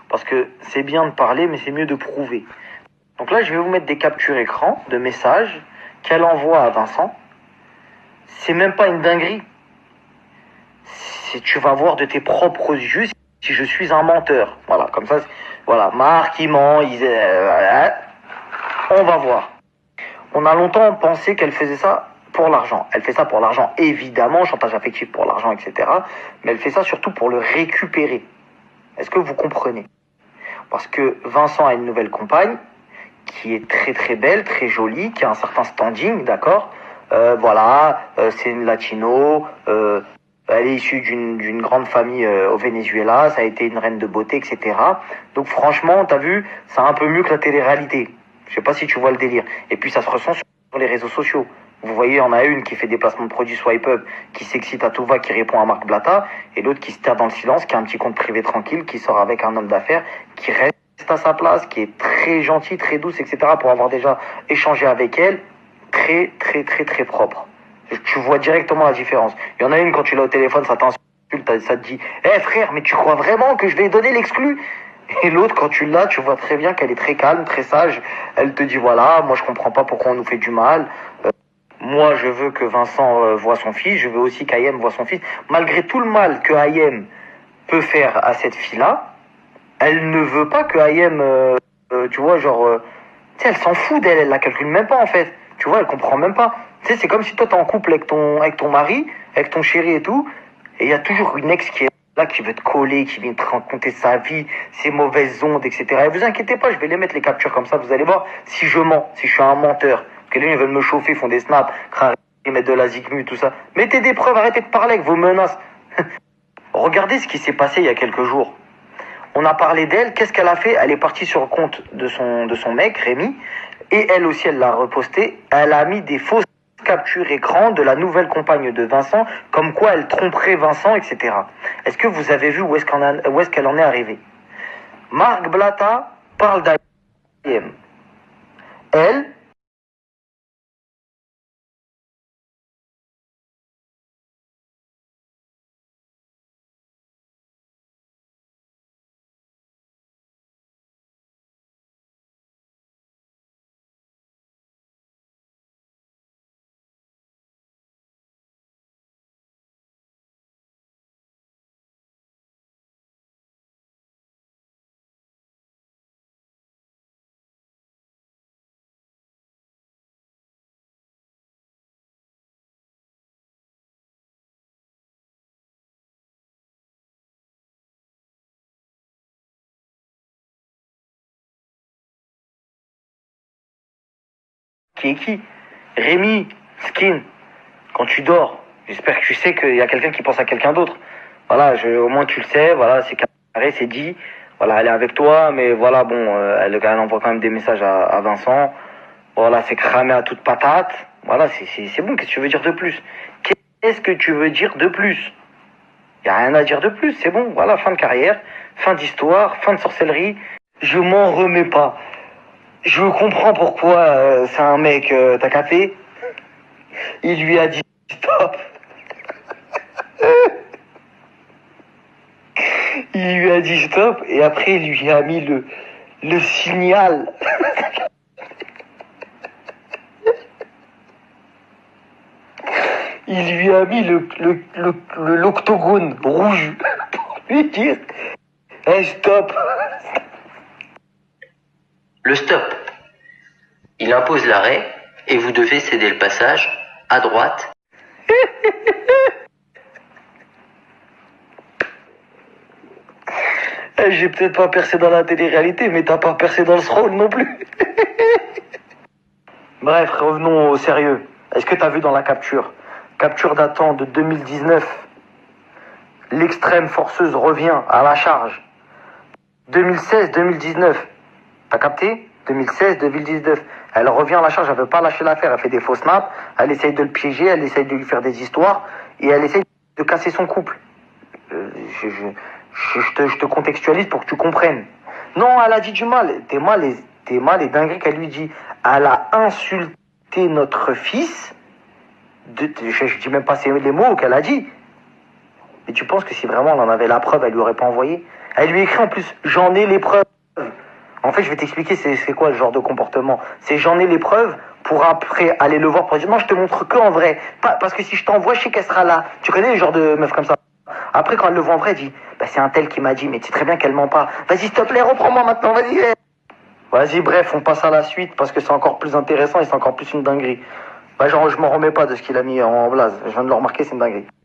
Parce que c'est bien de parler, mais c'est mieux de prouver. Donc là, je vais vous mettre des captures écran de messages qu'elle envoie à Vincent. C'est même pas une dinguerie. Tu vas voir de tes propres yeux si je suis un menteur. Voilà, comme ça, voilà, Marc, il ment, on va voir. On a longtemps pensé qu'elle faisait ça pour l'argent. Elle fait ça pour l'argent, évidemment, chantage affectif pour l'argent, etc. Mais elle fait ça surtout pour le récupérer. Est-ce que vous comprenez? Parce que Vincent a une nouvelle compagne qui est très très belle, très jolie, qui a un certain standing, d'accord? C'est une latino, elle est issue d'une grande famille au Venezuela, ça a été une reine de beauté, etc. Donc franchement, t'as vu, c'est un peu mieux que la télé-réalité. Je sais pas si tu vois le délire. Et puis ça se ressent sur les réseaux sociaux. Vous voyez, il y en a une qui fait des placements de produits swipe up, qui s'excite à tout va, qui répond à Marc Blatta, et l'autre qui se terre dans le silence, qui a un petit compte privé tranquille, qui sort avec un homme d'affaires, qui reste à sa place, qui est très gentil, très douce, etc. pour avoir déjà échangé avec elle, très, très, très, très propre. Tu vois directement la différence. Il y en a une, quand tu l'as au téléphone, ça t'insulte, ça te dit « Eh frère, mais tu crois vraiment que je vais donner l'exclu ?» Et l'autre, quand tu l'as, tu vois très bien qu'elle est très calme, très sage. Elle te dit « Voilà, moi je comprends pas pourquoi on nous fait du mal. Moi je veux que Vincent voie son fils, je veux aussi qu'Ayem voie son fils. » Malgré tout le mal que Ayem peut faire à cette fille-là, elle ne veut pas que Ayem, tu vois, tu sais, elle s'en fout d'elle, elle la calcule même pas en fait. Tu vois, elle comprend même pas. Tu sais, c'est comme si toi t'es en couple avec ton mari, avec ton chéri et tout, et il y a toujours une ex qui est là, qui veut te coller, qui vient te raconter sa vie, ses mauvaises ondes, etc. Et vous inquiétez pas, je vais les mettre les captures comme ça, vous allez voir si je mens, si je suis un menteur. Parce que là, ils veulent me chauffer, font des snaps, ils mettent de la zigmu, tout ça. Mettez des preuves, arrêtez de parler avec vos menaces. Regardez ce qui s'est passé il y a quelques jours. On a parlé d'elle, qu'est-ce qu'elle a fait? Elle est partie sur le compte de son mec, Rémi, et elle aussi, elle l'a reposté. Elle a mis des fausses captures écran de la nouvelle compagne de Vincent, comme quoi elle tromperait Vincent, etc. Est-ce que vous avez vu où est-ce qu'elle en est arrivée? Marc Blatta parle d'Ayem. Elle, qui est qui? Rémi, Skin, quand tu dors, j'espère que tu sais qu'il y a quelqu'un qui pense à quelqu'un d'autre. Voilà, au moins tu le sais, voilà, c'est carré, c'est dit. Voilà, elle est avec toi, mais voilà, bon, elle envoie quand même des messages à Vincent. Voilà, c'est cramé à toute patate. Voilà, c'est bon, qu'est-ce que tu veux dire de plus? Qu'est-ce que tu veux dire de plus? Il n'y a rien à dire de plus, c'est bon, voilà, fin de carrière, fin d'histoire, fin de sorcellerie. Je m'en remets pas. Je comprends pourquoi c'est un mec, t'as capté? Il lui a dit stop. Il lui a dit stop et après il lui a mis le signal. Il lui a mis l'octogone rouge pour lui dire hey, stop. Le stop. Il impose l'arrêt et vous devez céder le passage à droite. J'ai peut-être pas percé dans la télé-réalité, mais t'as pas percé dans ce rôle non plus. Bref, revenons au sérieux. Est-ce que t'as vu dans la capture datant de 2019, l'extrême forceuse revient à la charge. 2016-2019, t'as capté? 2016-2019, elle revient à la charge, elle veut pas lâcher l'affaire, elle fait des faux snaps, elle essaye de le piéger, elle essaye de lui faire des histoires, et elle essaye de casser son couple. Je te contextualise pour que tu comprennes. Non, elle a dit du mal. T'es mal et dinguerie qu'elle lui dit. Elle a insulté notre fils. Je dis même pas les mots qu'elle a dit. Mais tu penses que si vraiment elle en avait la preuve, elle lui aurait pas envoyé? Elle lui écrit en plus, j'en ai les preuves. En fait, je vais t'expliquer c'est quoi le genre de comportement. C'est j'en ai les preuves pour après aller le voir pour dire non, je te montre que en vrai. Pas, parce que si je t'envoie, je sais qu'elle sera là. Tu connais les genres de meufs comme ça. Après, quand elle le voit en vrai, elle dit bah, c'est un tel qui m'a dit, mais tu sais très bien qu'elle ment pas. Vas-y, s'il te plaît, reprends-moi maintenant, vas-y. Vas-y, bref, on passe à la suite parce que c'est encore plus intéressant et c'est encore plus une dinguerie. Bah, genre, je m'en remets pas de ce qu'il a mis en blase. Je viens de le remarquer, c'est une dinguerie.